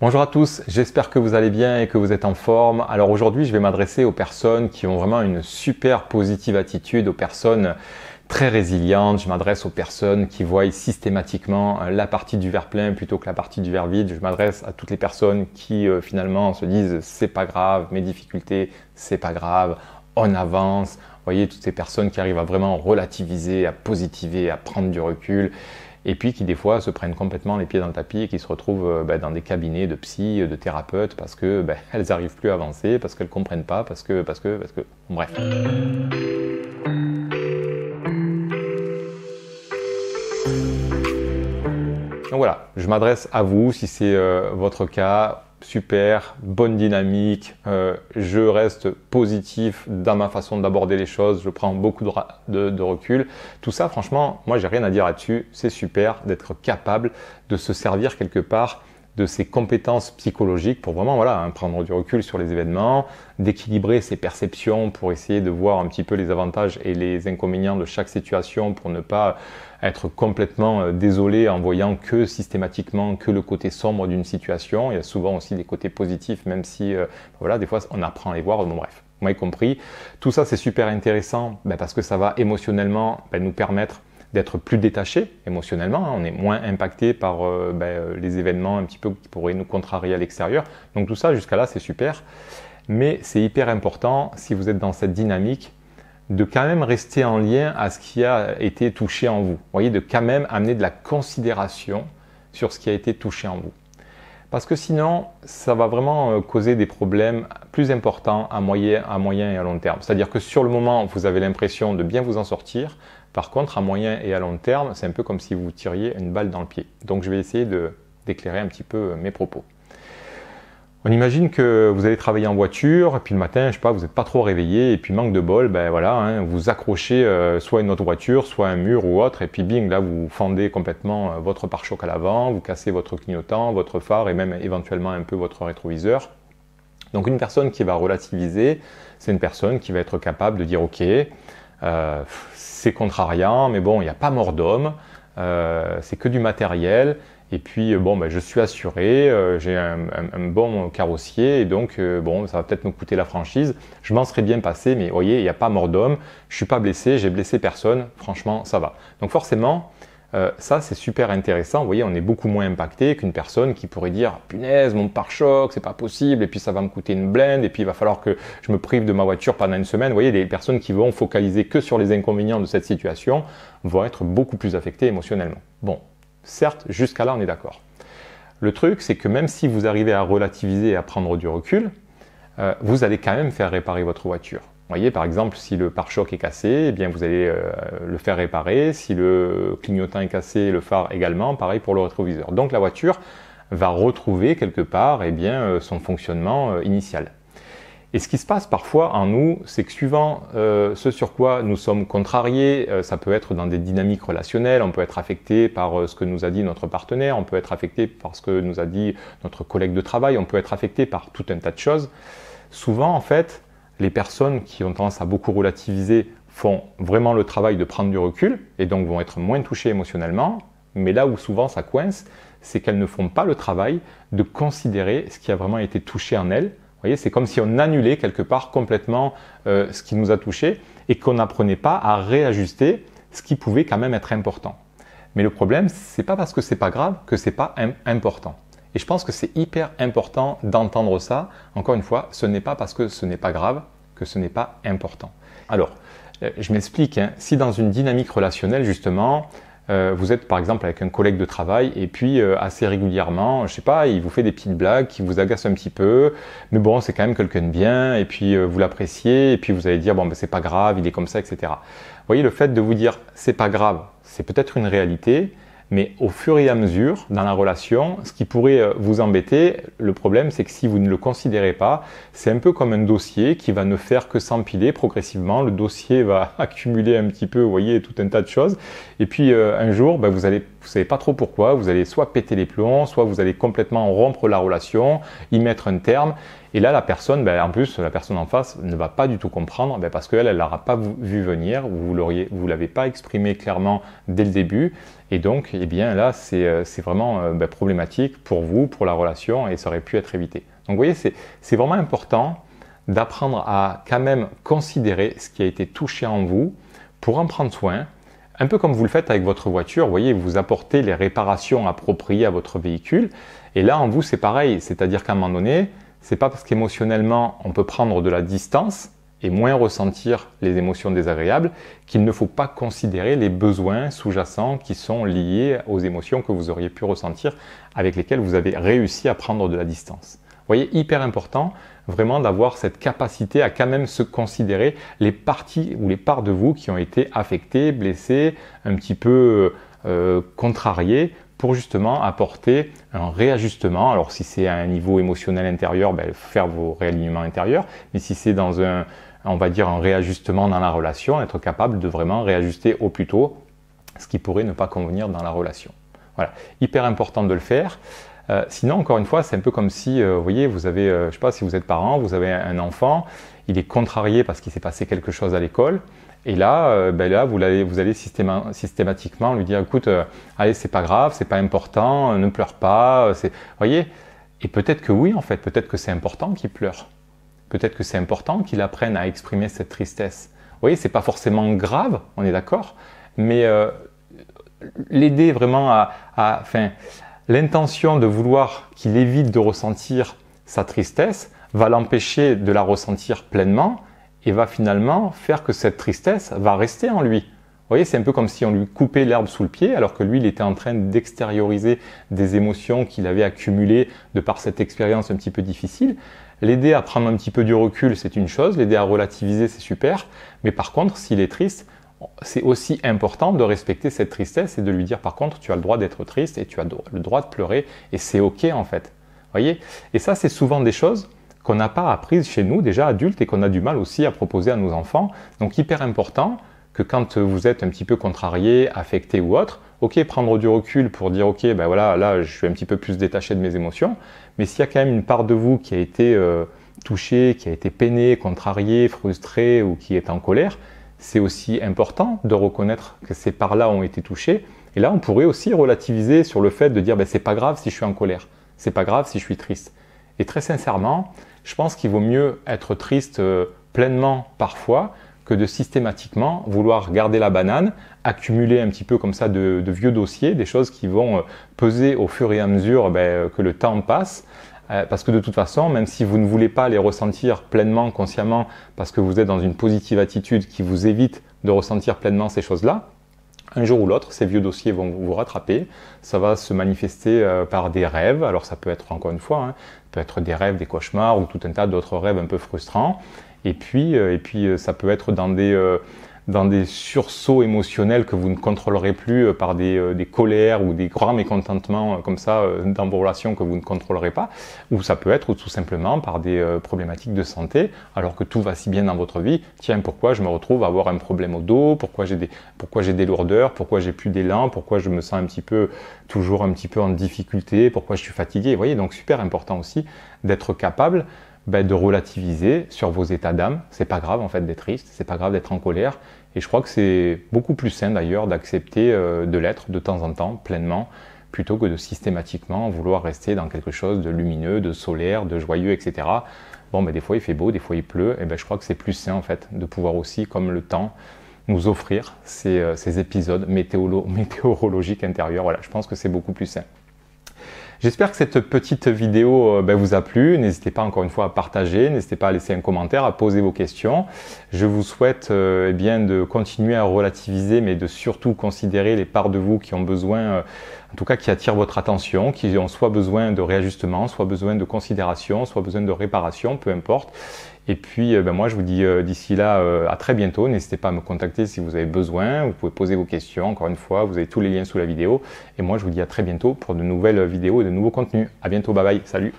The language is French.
Bonjour à tous, j'espère que vous allez bien et que vous êtes en forme. Alors aujourd'hui, je vais m'adresser aux personnes qui ont vraiment une super positive attitude, aux personnes très résilientes. Je m'adresse aux personnes qui voient systématiquement la partie du verre plein plutôt que la partie du verre vide. Je m'adresse à toutes les personnes qui finalement se disent c'est pas grave, mes difficultés, c'est pas grave, on avance. Vous voyez, toutes ces personnes qui arrivent à vraiment relativiser, à positiver, à prendre du recul. Et puis qui des fois se prennent complètement les pieds dans le tapis et qui se retrouvent dans des cabinets de psy, de thérapeutes parce que elles n'arrivent plus à avancer, parce qu'elles ne comprennent pas, parce que, bref. Donc voilà, je m'adresse à vous si c'est votre cas. Super, bonne dynamique, je reste positif dans ma façon d'aborder les choses, je prends beaucoup de recul. Tout ça, franchement, moi j'ai rien à dire là-dessus, c'est super d'être capable de se servir quelque part de ses compétences psychologiques pour vraiment prendre du recul sur les événements, d'équilibrer ses perceptions pour essayer de voir un petit peu les avantages et les inconvénients de chaque situation pour ne pas être complètement désolé en voyant que systématiquement que le côté sombre d'une situation. Il y a souvent aussi des côtés positifs, même si des fois on apprend à les voir. Bon bref, vous m'avez compris. Tout ça c'est super intéressant parce que ça va émotionnellement nous permettre d'être plus détaché émotionnellement, on est moins impacté par les événements un petit peu qui pourraient nous contrarier à l'extérieur. Donc tout ça jusqu'à là c'est super, mais c'est hyper important si vous êtes dans cette dynamique de quand même rester en lien à ce qui a été touché en vous. Vous voyez, de quand même amener de la considération sur ce qui a été touché en vous. Parce que sinon, ça va vraiment causer des problèmes plus importants à moyen et à long terme. C'est-à-dire que sur le moment, vous avez l'impression de bien vous en sortir. Par contre, à moyen et à long terme, c'est un peu comme si vous tiriez une balle dans le pied. Donc, je vais essayer d'éclairer un petit peu mes propos. On imagine que vous allez travailler en voiture, et puis le matin, je sais pas, vous n'êtes pas trop réveillé, et puis manque de bol, vous accrochez soit une autre voiture, soit un mur ou autre, et puis bing, là, vous fendez complètement votre pare-choc à l'avant, vous cassez votre clignotant, votre phare, et même éventuellement un peu votre rétroviseur. Donc, une personne qui va relativiser, c'est une personne qui va être capable de dire, ok, c'est contrariant, mais bon, il n'y a pas mort d'homme, c'est que du matériel, et puis je suis assuré, j'ai un bon carrossier, et donc ça va peut-être me coûter la franchise, je m'en serais bien passé, mais vous voyez, il n'y a pas mort d'homme, je suis pas blessé, j'ai blessé personne, franchement ça va. Donc forcément, ça c'est super intéressant, vous voyez, on est beaucoup moins impacté qu'une personne qui pourrait dire « Punaise, mon pare-choc, c'est pas possible, et puis ça va me coûter une blinde, et puis il va falloir que je me prive de ma voiture pendant une semaine. » Vous voyez, les personnes qui vont focaliser que sur les inconvénients de cette situation vont être beaucoup plus affectées émotionnellement. Bon, certes, jusqu'à là on est d'accord. Le truc, c'est que même si vous arrivez à relativiser et à prendre du recul, vous allez quand même faire réparer votre voiture. Vous voyez, par exemple, si le pare-choc est cassé, eh bien vous allez le faire réparer. Si le clignotant est cassé, le phare également, pareil pour le rétroviseur. Donc la voiture va retrouver quelque part son fonctionnement initial. Et ce qui se passe parfois en nous, c'est que suivant ce sur quoi nous sommes contrariés, ça peut être dans des dynamiques relationnelles, on peut être affecté par ce que nous a dit notre partenaire, on peut être affecté par ce que nous a dit notre collègue de travail, on peut être affecté par tout un tas de choses. Souvent, en fait, les personnes qui ont tendance à beaucoup relativiser font vraiment le travail de prendre du recul et donc vont être moins touchées émotionnellement. Mais là où souvent ça coince, c'est qu'elles ne font pas le travail de considérer ce qui a vraiment été touché en elles. Vous voyez, c'est comme si on annulait quelque part complètement ce qui nous a touché et qu'on n'apprenait pas à réajuster ce qui pouvait quand même être important. Mais le problème, c'est pas parce que c'est pas grave que c'est pas important. Et je pense que c'est hyper important d'entendre ça. Encore une fois, ce n'est pas parce que ce n'est pas grave que ce n'est pas important. Alors, je m'explique. Si dans une dynamique relationnelle, justement, vous êtes par exemple avec un collègue de travail et puis assez régulièrement, je sais pas, il vous fait des petites blagues qui vous agacent un petit peu, mais bon, c'est quand même quelqu'un de bien et puis vous l'appréciez et puis vous allez dire c'est pas grave, il est comme ça, etc. Vous voyez, le fait de vous dire c'est pas grave, c'est peut-être une réalité, mais au fur et à mesure, dans la relation, ce qui pourrait vous embêter, le problème, c'est que si vous ne le considérez pas, c'est un peu comme un dossier qui va ne faire que s'empiler progressivement. Le dossier va accumuler un petit peu, vous voyez, tout un tas de choses. Et puis, un jour, vous allez Vous ne savez pas trop pourquoi, vous allez soit péter les plombs, soit vous allez complètement rompre la relation, y mettre un terme. Et là, la personne, en plus, la personne en face ne va pas du tout comprendre parce qu'elle, elle ne l'aura pas vu venir, vous ne l'avez pas exprimé clairement dès le début. Et donc, eh bien, là, c'est vraiment problématique pour vous, pour la relation, et ça aurait pu être évité. Donc, vous voyez, c'est vraiment important d'apprendre à quand même considérer ce qui a été touché en vous pour en prendre soin. Un peu comme vous le faites avec votre voiture, vous voyez, vous apportez les réparations appropriées à votre véhicule. Et là, en vous, c'est pareil. C'est-à-dire qu'à un moment donné, c'est pas parce qu'émotionnellement, on peut prendre de la distance et moins ressentir les émotions désagréables qu'il ne faut pas considérer les besoins sous-jacents qui sont liés aux émotions que vous auriez pu ressentir avec lesquelles vous avez réussi à prendre de la distance. Vous voyez, hyper important vraiment d'avoir cette capacité à quand même se considérer les parties ou les parts de vous qui ont été affectées, blessées, un petit peu contrariées pour justement apporter un réajustement. Alors si c'est à un niveau émotionnel intérieur, faire vos réalignements intérieurs, mais si c'est dans on va dire un réajustement dans la relation, être capable de vraiment réajuster au plus tôt ce qui pourrait ne pas convenir dans la relation. Voilà, hyper important de le faire. Sinon, encore une fois, c'est un peu comme si, vous voyez, vous avez, je ne sais pas si vous êtes parent, vous avez un enfant, il est contrarié parce qu'il s'est passé quelque chose à l'école, et là, vous allez systématiquement lui dire, écoute, allez, c'est pas grave, c'est pas important, ne pleure pas, vous voyez, et peut-être que oui, en fait, peut-être que c'est important qu'il pleure, peut-être que c'est important qu'il apprenne à exprimer cette tristesse. Vous voyez, c'est pas forcément grave, on est d'accord, mais l'aider vraiment l'intention de vouloir qu'il évite de ressentir sa tristesse va l'empêcher de la ressentir pleinement et va finalement faire que cette tristesse va rester en lui. Vous voyez, c'est un peu comme si on lui coupait l'herbe sous le pied alors que lui, il était en train d'extérioriser des émotions qu'il avait accumulées de par cette expérience un petit peu difficile. L'aider à prendre un petit peu du recul, c'est une chose, l'aider à relativiser, c'est super, mais par contre, s'il est triste, c'est aussi important de respecter cette tristesse et de lui dire par contre tu as le droit d'être triste et tu as le droit de pleurer et c'est ok en fait. Voyez. Et ça c'est souvent des choses qu'on n'a pas apprises chez nous déjà adultes et qu'on a du mal aussi à proposer à nos enfants. Donc hyper important que quand vous êtes un petit peu contrarié, affecté ou autre, ok, prendre du recul pour dire ok, voilà, là je suis un petit peu plus détaché de mes émotions, mais s'il y a quand même une part de vous qui a été touchée, qui a été peinée, contrariée, frustrée ou qui est en colère, c'est aussi important de reconnaître que ces parts-là ont été touchées. Et là, on pourrait aussi relativiser sur le fait de dire c'est pas grave si je suis en colère, c'est pas grave si je suis triste. Et très sincèrement, je pense qu'il vaut mieux être triste pleinement parfois que de systématiquement vouloir garder la banane, accumuler un petit peu comme ça de vieux dossiers, des choses qui vont peser au fur et à mesure que le temps passe. Parce que de toute façon, même si vous ne voulez pas les ressentir pleinement, consciemment, parce que vous êtes dans une positive attitude qui vous évite de ressentir pleinement ces choses-là, un jour ou l'autre, ces vieux dossiers vont vous rattraper. Ça va se manifester par des rêves. Alors ça peut être, encore une fois, ça peut être des rêves, des cauchemars ou tout un tas d'autres rêves un peu frustrants. Et puis ça peut être dans des sursauts émotionnels que vous ne contrôlerez plus par des colères ou des grands mécontentements comme ça dans vos relations que vous ne contrôlerez pas, ou ça peut être tout simplement par des problématiques de santé alors que tout va si bien dans votre vie. Tiens, pourquoi je me retrouve à avoir un problème au dos, pourquoi j'ai des lourdeurs, pourquoi j'ai plus d'élan, pourquoi je me sens toujours un petit peu en difficulté, pourquoi je suis fatigué. Vous voyez, donc super important aussi d'être capable de relativiser sur vos états d'âme. C'est pas grave en fait d'être triste, c'est pas grave d'être en colère. Et je crois que c'est beaucoup plus sain d'ailleurs d'accepter de l'être de temps en temps pleinement, plutôt que de systématiquement vouloir rester dans quelque chose de lumineux, de solaire, de joyeux, etc. Bon, des fois il fait beau, des fois il pleut, et je crois que c'est plus sain en fait de pouvoir aussi, comme le temps, nous offrir ces épisodes météorologiques intérieurs. Voilà, je pense que c'est beaucoup plus sain. J'espère que cette petite vidéo vous a plu. N'hésitez pas encore une fois à partager, n'hésitez pas à laisser un commentaire, à poser vos questions. Je vous souhaite de continuer à relativiser, mais de surtout considérer les parts de vous qui ont besoin, en tout cas qui attirent votre attention, qui ont soit besoin de réajustement, soit besoin de considération, soit besoin de réparation, peu importe. Et puis moi je vous dis d'ici là à très bientôt. N'hésitez pas à me contacter si vous avez besoin. Vous pouvez poser vos questions. Encore une fois, vous avez tous les liens sous la vidéo. Et moi je vous dis à très bientôt pour de nouvelles vidéos et de nouveaux contenus. À bientôt, bye bye, salut.